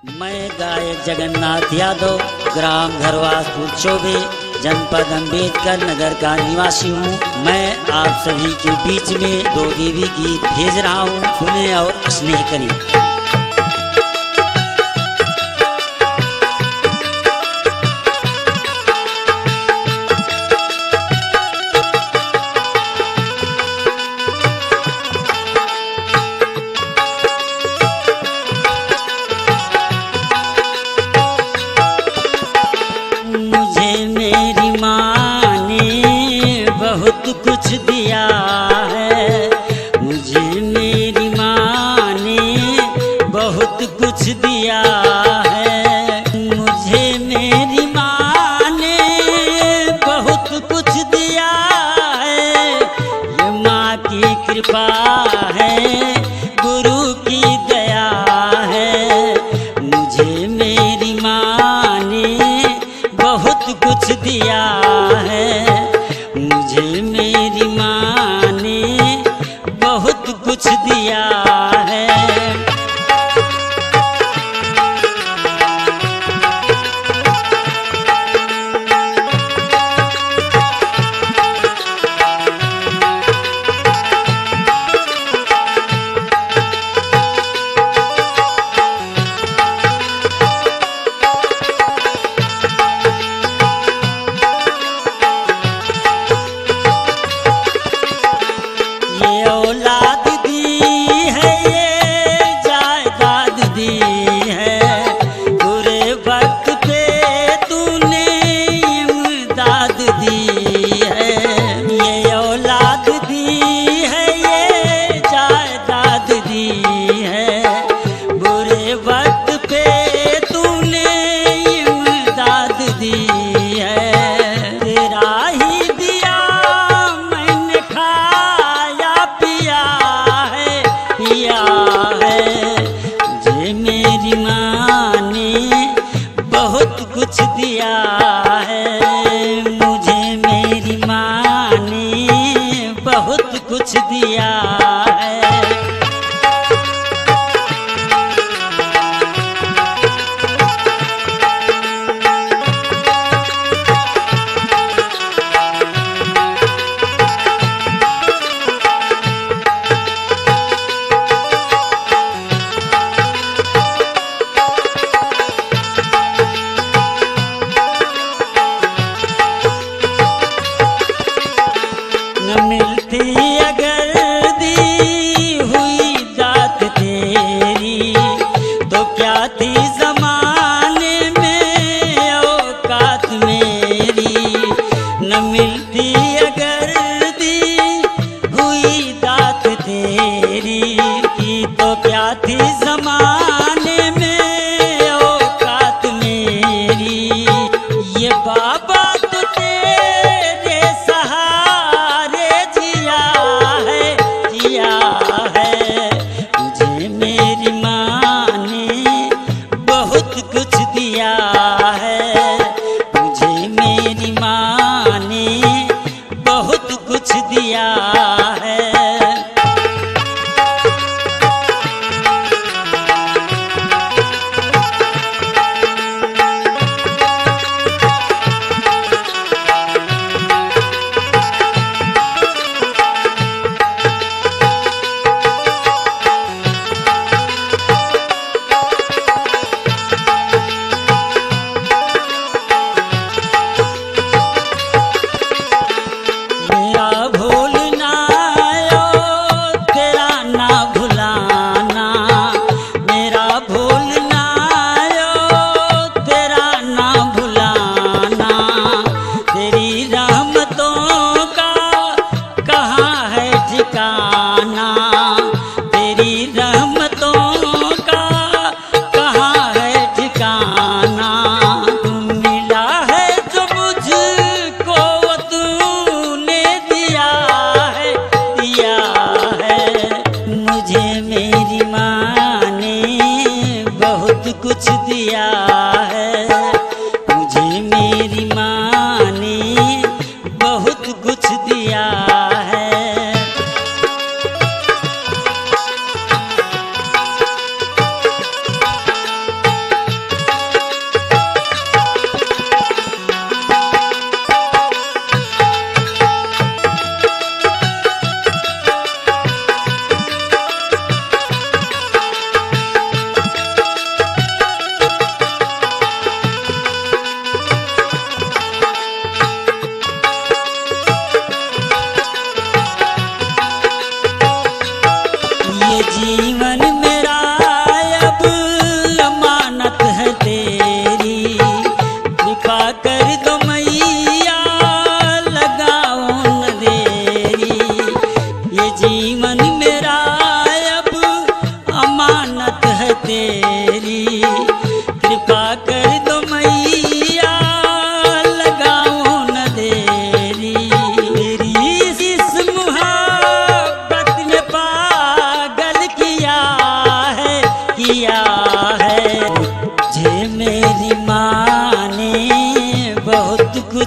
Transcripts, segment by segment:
मैं गायक जगन्नाथ यादव, ग्राम घरवासपुर चौबे, जनपद अम्बेडकर नगर का निवासी हूँ। मैं आप सभी के बीच में दो देवी गीत भेज रहा हूँ, सुने और स्नेह करें। कुछ दिया है मुझे मेरी माँ ने, बहुत कुछ दिया है मुझे मेरी माँ ने, बहुत कुछ दिया है। ये माँ की कृपा है, गुरु की दया है। मुझे मेरी माँ ने बहुत कुछ दिया है, मुझे मेरी माँ ने बहुत कुछ दिया है। कुछ दिया है मुझे मेरी माँ ने, बहुत कुछ दिया है। मिलती अगर दी हुई दात तेरी, तो क्या थी ज़माने में औकात मेरी। न मिलती अगर दी हुई दात तेरी, तो क्या थी ज़माने में औकात मेरी। ये बाबा तो तेरे सहारे जिया है, मुझे मेरी माँ ने बहुत कुछ दिया है, मुझे मेरी माँ ने बहुत कुछ दिया है। कुछ दिया है मुझे मेरी माँ ने, बहुत कुछ दिया है।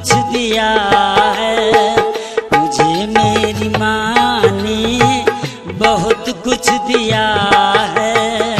कुछ दिया है, मुझे मेरी माँ ने बहुत कुछ दिया है।